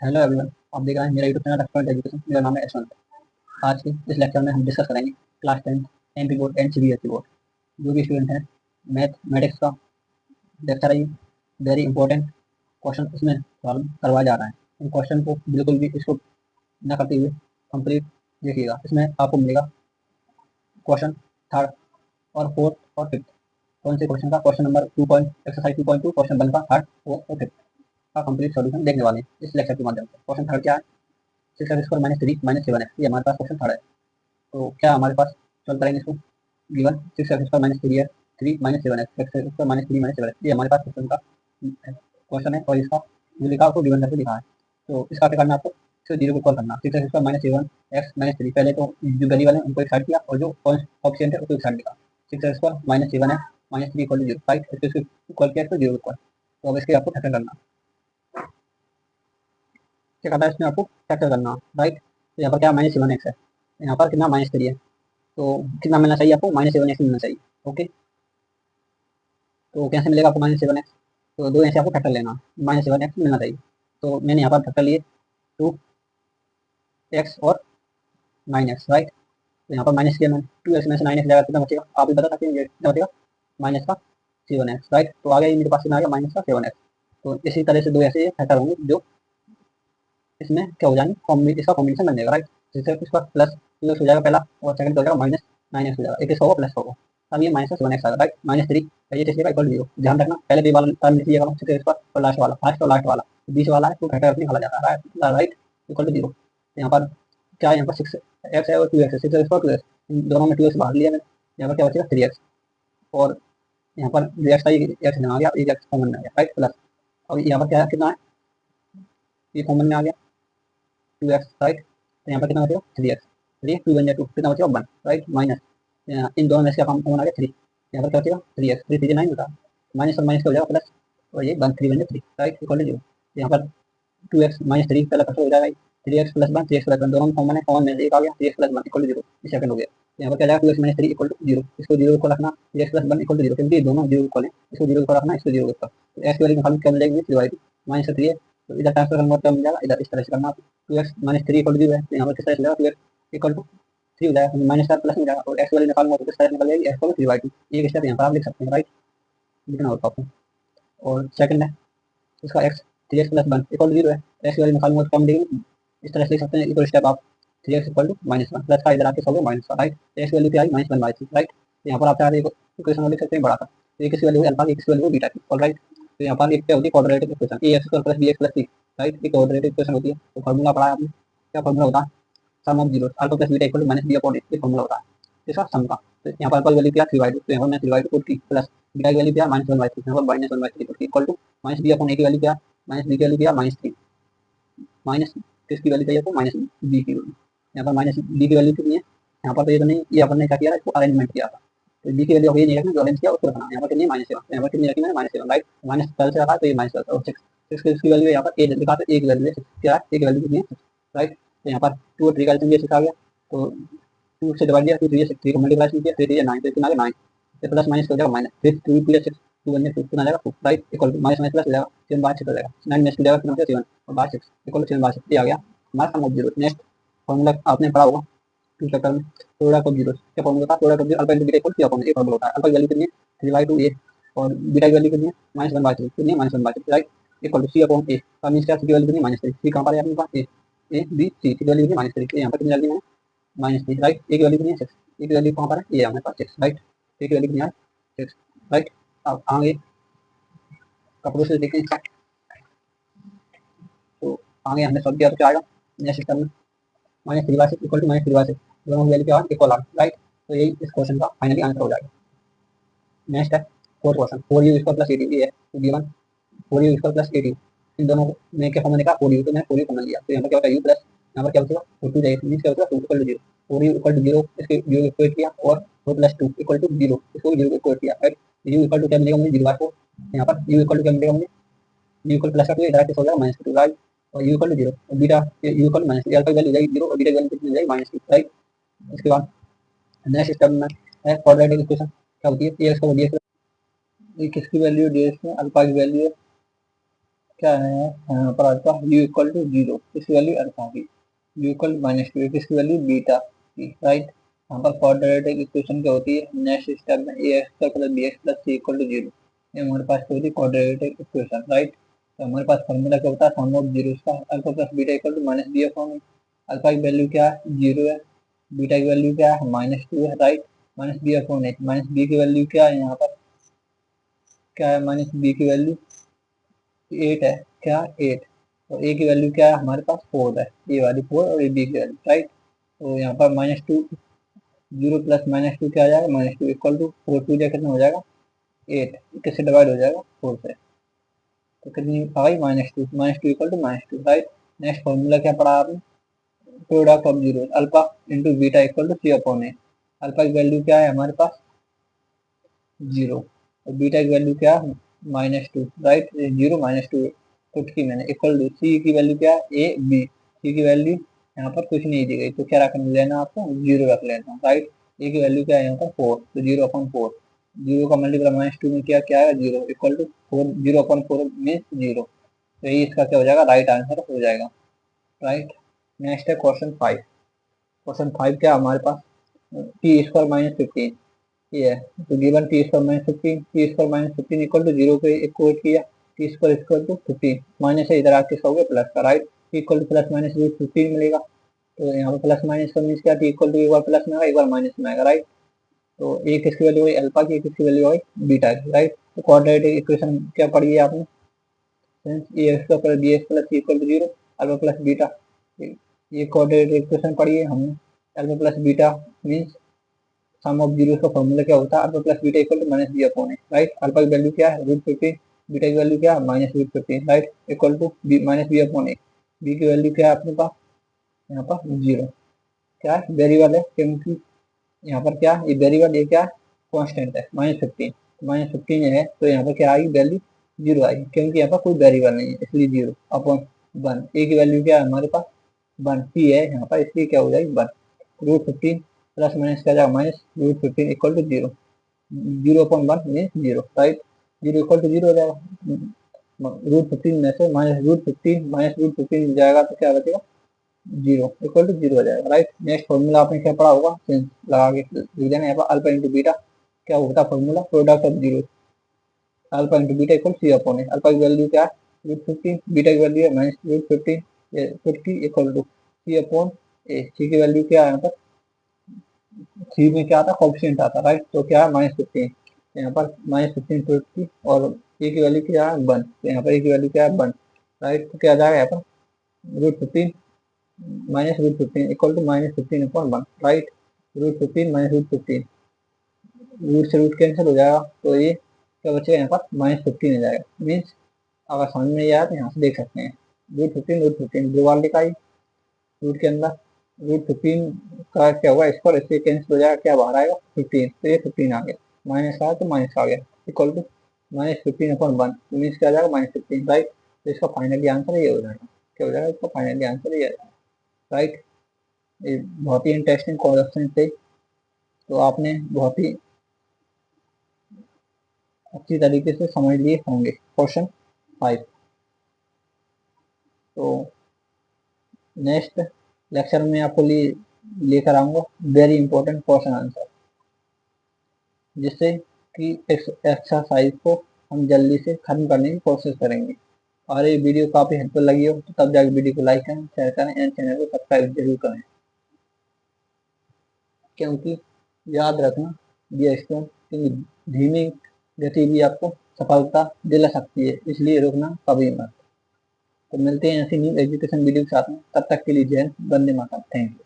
Hello everyone, आप देख रहे हैं मेरा यूट्यूब चैनल एक्सपर्ट एजुकेशन। मेरा नाम है यशवंत। आज के इस लेक्चर में हम डिस्कस करेंगे class 10 MP board and CBSE board. जो भी स्टूडेंट है मैथमेटिक्स का लेक्चर है ये वेरी इंपॉर्टेंट क्वेश्चन इसमें सॉल्व करवाया जा रहा है। इन क्वेश्चन को बिल्कुल भी इसको न करते हुए कंप्लीट देखिएगा। इसमें आपको मिलेगा क्वेश्चन थर्ड और फोर्थ और फिफ्थ। कौन से क्वेश्चन का क्वेश्चन नंबर एक्सरसाइज 2.2 क्वेश्चन 1 का थर्ड फोर्थ और फिफ्थ का कंप्लीट सॉल्यूशन देखने वाले हैं इस लेक्चर के माध्यम से। क्वेश्चन थर्ड क्या है? 6x² - 3 - 7x, ये हमारे पास क्वेश्चन थर्ड है। तो क्या हमारे पास सॉल्व करेंगे इसको? गिवन 6x² - 3 है, 3 - 7x, x² - 3 - 7x, ये हमारे पास क्वेश्चन का क्वेश्चन है और इसका जो लिखा आपको गिवन करके लिखा है। तो इसका क्या करना है आपको? इसे 0 को कॉल करना। 6x² - 7x - 3, पहले तो जो वेरिएबल है उनको एक साइड किया और जो कोएफिशिएंट है उसको एक साइड लिखा। 6x² - 7x - 3 = 0, right. इसको इक्वल किया, इसको 0 इक्वल। तो अब इसके आपको फैक्टर करना, क्या करना है इसमें आपको फैक्टर करना, राइट। तो यहाँ पर क्या -7x है, यहाँ पर कितना -3 है, तो कितना मिलना चाहिए आपको? -7x मिलना चाहिए। ओके, तो कैसे मिलेगा आपको -7x? तो दो यहाँ से आपको फैक्टर लेना, -7x मिलना चाहिए। तो मैंने यहाँ पर फैक्टर लिए 2x और 9x, राइट। तो यहाँ पर माइनस किया मैंने, 2x में से 9x जाएगा, कितना बचेगा? आप भी बता सकते हैं कितना बचेगा? -7x, right. तो आ गया, मेरे पास कितना आ गया? -7x। तो इसी तरह से दो ऐसे फैक्टर होंगे जो इसमें क्या हो जाएंगे, इसका कॉम्बिनेशन बन जाएगा, राइट। जिससे इसका प्लस 2x हो जाएगा पहला, और सेकंड हो जाएगा -9x हो जाएगा, एक इसका होगा प्लस होगा। अब ये -7x आएगा, राइट। -3 ये टेस्ट इक्वल 0। ध्यान रखना, पहले भी वाला टर्म लिख लिया करो 6x और लास्ट वाला, फर्स्ट और लास्ट वाला, बीच वाला है तो फैक्टर अपनी निकाला जाता है, राइट। Equal to 0। यहाँ पर क्या है? यहाँ पर 6x है और 2x है, 6x और 2x, इन दोनों में 2x बाहर लिया मैंने। यहाँ पर क्या बचेगा? 3x। और यहाँ पर जो एक्स था ये एक्स आ गया, एक एक्स कॉमन में आ गया, राइट, प्लस। और यहाँ पर क्या है, कितना है? ये कॉमन में आ गया 2x, राइट। तो यहाँ पर कितना बचेगा? 3x। चलिए 2 बन जाए 2, कितना बचेगा? 1, राइट, माइनस इन दोनों में से कॉमन आ गया 3। यहाँ पर क्या बचेगा? 3x, 3 3 9 होता है, माइनस और माइनस का हो जाएगा प्लस, और ये 1 3 बन जाए 3, राइट, इक्वल टू 0। यहाँ पर 2x - 3 पहला कैंसिल हो जाएगा, 3x + 1, 3x + 1 दोनों में कॉमन है, कॉमन में से एक आ गया, 3x + 1 इक्वल टू 0, ये सेकंड हो गया। यहाँ पर क्या जाएगा? 2x - 3 इक्वल टू 0, इसको 0 को रखना, 3x + 1 इक्वल टू 0, क्योंकि ये दोनों 0 इक्वल है, इसको 0 को रखना, इसको 0 को। तो x की वैल्यू निकालनी, क्या मिलेगी? 3/2, -3 है तो इधर ट्रांसफर करना, क्या मिल जाएगा? इधर इस तरह से करना। 2x - 3 इक्वल टू 0 है, तो यहाँ पर किस तरह से जाएगा? 2x इक्वल टू 3 हो जाएगा, माइनस का प्लस में जाएगा, और x की वैल्यू निकालूंगा तो किस तरह निकल जाएगी? x equal to 3/2। एक स्टेप यहाँ पर आप लिख सकते हैं, राइट, लिखना होता है। और सेकंड है इसका x, 3x + 1 इक्वल टू 0 है, x की वैल्यू निकालूंगा तो क्या मिलेगी? इस तरह से लिख सकते हैं, इक्वल स्टेप आप 3x इक्वल टू -1, प्लस का इधर आके सब माइनस का, राइट। x की वैल्यू क्या आई? -1/3, राइट। तो यहाँ पर आप चाह रहे इक्वेशन लिख सकते हैं बड़ा का, तो एक इसकी वैल्यू अल्फा की, एक इसकी वैल्यू बीटा की, ऑलराइट। तो यहाँ पर एक क्या होती है? Quadratic equation, ax² + bx + c, right, ये क्वाड्रेटिक इक्वेशन होती है। तो फार्मूला पढ़ा है आपने, क्या फार्मूला होता है? Sum of zero, alpha + beta equal to -b/a, ये फार्मूला होता है इसका सम का। तो यहाँ पर अल्फा की वैल्यू क्या? 3/2, तो यहाँ पर मैं 3/2 पुट की, प्लस बीटा की वैल्यू क्या? -1/3, यहाँ पर -1/3 पुट की, इक्वल टू -b/a की वैल्यू क्या? -b की वैल्यू क्या? -3, माइनस किसकी वैल्यू चाहिए आपको? -b की वैल्यू। यहाँ पर -b की वैल्यू कितनी है? यहाँ पर तो ये तो नहीं, ये अपन ने क्या किया, इसको अरेंजमेंट किया था, तो b की वैल्यू ये नहीं रखना, जो अरेंज किया उसको रखना। यहाँ पर कितनी है? -7, यहाँ पर कितनी रखी मैंने? -7, राइट। -12 से रखा तो ये -12 और 6, 6 की वैल्यू यहाँ पर a लिखा, तो a की वैल्यू क्या है? a की वैल्यू कितनी है? 6, राइट। तो यहाँ पर 2 और 3 का एल्सियम 6 आ गया, तो 2 से डिवाइड किया, 2 3 6 को मल्टीप्लाई किया, 3 3 9, तो कितना आ गया? 9, फिर प्लस माइनस हो जाएगा माइनस, फिर 2 + 6, 2 × 2 कितना आ जाएगा? 2, right, equal to minus minus plus हो जाएगा, 7/6 हो जाएगा, 9 में से जाएगा कितना हो जाएगा? 7 और 6 इक्वल टू 7/6, ये आ गया हमारा sum of zero. Next formula आपने पढ़ा होगा टू चैप्टर में, प्रोडक्ट ऑफ जीरो, क्या फॉर्मूला था? Product of zero alpha × beta equal to एक फॉर्मूला होता है। अल्फा की वैल्यू कितनी है? 3/2 a, और बीटा की वैल्यू कितनी है? -1/3, कितनी है? -1/3, राइट, इक्वल टू c/a। का मींस क्या? c की वैल्यू कितनी? -3, c कहां पर है अपने पास? a b c की वैल्यू कितनी? -3, यहाँ पर कितनी डाली मैंने? -3, राइट। a की वैल्यू कितनी है? 6, a की वैल्यू कहां पर है? ये हमारे पास 6, राइट, a की वैल्यू कितनी है? 6, राइट। अब आगे का प्रोसेस देखें, तो आगे हमने सॉल्व किया तो क्या आएगा नेक्स्ट स्टेप में? -3/6 इक्वल टू -3/6, दोनों की वैल्यू क्या है? इक्वल आ, राइट। तो यही इस क्वेश्चन का फाइनली आंसर हो जाएगा। नेक्स्ट है फोर्थ क्वेश्चन, 4u² + 18, ये है तो गिवन 4u² + 18, इन दोनों में क्या कॉमन निकाला? 4u, तो मैंने 4u कॉमन लिया, तो यहाँ पर क्या होता है? u प्लस, यहाँ पर क्या बचेगा? 2 जाएगा, मींस क्या होगा? 2 = 0, 4u = 0, इसके u इक्वेट किया, और 4 + 2 = 0, इसको 0 इक्वेट किया, राइट। u इक्वल टू क्या मिलेगा मुझे? 0/4, यहाँ पर u इक्वल टू क्या मिलेगा मुझे? u इक्वल प्लस का 2 इधर हो जाएगा -2, राइट, और u इक्वल टू 0, और बीटा u इक्वल -3, अल्फा की वैल्यू जाएगी 0 और बीटा की वैल्यू कितनी जाएगी? -2, राइट। इसके बाद नेक्स्ट स्टेप में है क्वाड्रेटिक इक्वेशन, क्या होती है? ax का dx, किसकी वैल्यू dx में? अल्फा की वैल्यू है क्या है यहाँ पर अल्फा यू इक्वल टू 0, किसकी वैल्यू अल्फा की, यू इक्वल -2 किसकी वैल्यू बीटा की, राइट। यहाँ पर क्वाड्रेटिक इक्वेशन क्या होती है, नेक्स्ट स्टेप में A X plus B X plus C equal to 0, ये हमारे पास क्या होती है क्वाड्रेटिक इक्वेशन, राइट। तो हमारे पास फॉर्मूला क्या होता है, सम ऑफ जीरो का alpha plus beta equal to minus B upon A. Alpha की वैल्यू क्या है 0 है, बीटा की वैल्यू क्या है -2 है, राइट। माइनस बी अपॉन ए, माइनस बी की वैल्यू क्या है, यहाँ पर क्या है माइनस बी की वैल्यू 8 है, क्या 8, और ए की वैल्यू क्या है हमारे पास 4 है, ए वाली 4 और ए बी की वैल्यू, राइट। तो यहाँ पर -2 0 प्लस -2 क्या आ जाएगा -2 इक्वल टू 4 टू जा कितना हो जाएगा 8, किससे डिवाइड हो जाएगा 4 से, तो कितनी आ गई -2 equal to -2, right. Next formula क्या पढ़ा आपने, product of zero alpha into beta equal to C upon A. Alpha की वैल्यू क्या है हमारे पास 0 और बीटा की वैल्यू क्या है -2, राइट। 0 -2 पुट की मैंने इक्वल टू सी की वैल्यू क्या है ए बी, सी की वैल्यू यहाँ पर कुछ नहीं दी गई तो क्या रख लेना आपको 0 रख लेना, राइट। ए की वैल्यू क्या है यहाँ पर 4, तो 0/4, 0 का मल्टीप्लाई -2 में क्या क्या है 0 इक्वल टू 4, 0/4 मीन्स 0, तो ये इसका क्या हो जाएगा राइट आंसर हो जाएगा, राइट। नेक्स्ट है क्वेश्चन 5। क्वेश्चन 5 क्या हमारे पास टी स्क्वायर -15 ये है, तो given T square -15 equal to 0 पे इक्वेट किया, T square equal to 15 minus है, इधर आके हो गया प्लस का, right. T equal to plus minus root 15 मिलेगा, तो यहाँ पे प्लस माइनस का मीन्स क्या, टी इक्वल टू एक बार प्लस में आएगा एक बार माइनस में आएगा, राइट। तो ए किसकी वैल्यू हुई अल्फा की, किसकी वैल्यू हुई बीटा की, राइट। तो क्वाड्रेटिक इक्वेशन क्या पढ़ी है आपने, A X plus B X plus C equal to 0 alpha plus beta, ये क्वाड्रेटिक इक्वेशन पढ़ी है हमने। Alpha plus beta means sum of zero का फॉर्मूला क्या होता है alpha plus beta equal to minus B upon A, right. Alpha की value क्या है √15, बीटा की वैल्यू क्या है -√15, right, equal to minus B upon A. B की वैल्यू क्या है अपने पास यहाँ पर 0, क्या है वेरिएबल है, क्योंकि यहाँ पर क्या ये वेरिएबल ये क्या है कॉन्स्टेंट है -15, -15 है तो यहाँ पर क्या आएगी वैल्यू 0 आएगी, क्योंकि यहाँ पर कोई वेरिएबल नहीं है इसलिए 0 अपॉन 1। ए की वैल्यू क्या है हमारे पास 1 सी है यहाँ पर, इसलिए क्या हो जाएगी 1, √15 प्लस माइनस क्या जाएगा -√15 equal to 0, 0/1 means 0, right. 0 equal to 0 हो जाएगा, √15 में से -√15 जाएगा तो क्या बचेगा 0 इक्वल टू 0 हो जाएगा, राइट। नेक्स्ट फॉर्मूला आपने क्या पढ़ा होगा सेंस लगा के लिख देना, यहाँ पर अल्फा इंटू बीटा क्या होता है formula product of zero alpha into beta equal C upon A. Alpha की वैल्यू क्या है √15, बीटा की वैल्यू है -√15 50 equal to C upon A. C की वैल्यू क्या है यहाँ पर सी में क्या आता है कॉफिशिएंट आता है, राइट, तो क्या है -15, यहाँ पर -15 50 और ए की वैल्यू क्या है 1, तो यहाँ पर ए की वैल्यू क्या है 1, राइट। तो क्या आ जाएगा यहाँ पर √15 -√15 इक्वल टू -15/1, राइट। √15 -√15 रूट से रूट कैंसिल हो जाएगा, तो ये क्या बचेगा यहाँ पर -15 हो जाएगा, मीन्स अगर समझ में नहीं आया तो यहाँ से देख सकते हैं √15 दो बार लिखा रूट के अंदर, √15 का क्या हुआ स्क्वायर इससे कैंसिल हो जाएगा, क्या बाहर आएगा 15, तो ये 15 आ गया, माइनस आया तो माइनस आ गया इक्वल टू -15/1 मीन्स क्या आ जाएगा -15, राइट। तो इसका फाइनली आंसर ये हो जाएगा, क्या हो जाएगा इसका फाइनली आंसर ये आएगा, राइट। ये बहुत ही इंटरेस्टिंग क्वेश्चन थे, तो आपने बहुत ही अच्छी तरीके से समझ लिए होंगे क्वेश्चन 5। तो नेक्स्ट लेक्चर में आपको लेकर आऊँगा वेरी इंपॉर्टेंट क्वेश्चन आंसर, जिससे कि एक्सरसाइज को हम जल्दी से खत्म करने की कोशिश करेंगे। और ये वीडियो काफ़ी हेल्पफुल लगी हो तो तब जाकर वीडियो को लाइक करें, शेयर करें एंड चैनल को सब्सक्राइब जरूर करें, क्योंकि याद रखना ये स्टूडेंट धीमी गति भी आपको सफलता दिला सकती है, इसलिए रुकना कभी मत। तो मिलते हैं ऐसी न्यू एजुकेशन वीडियो के साथ में, तब तक के लिए जय हिंद, वंदे मातरम, थैंक यू।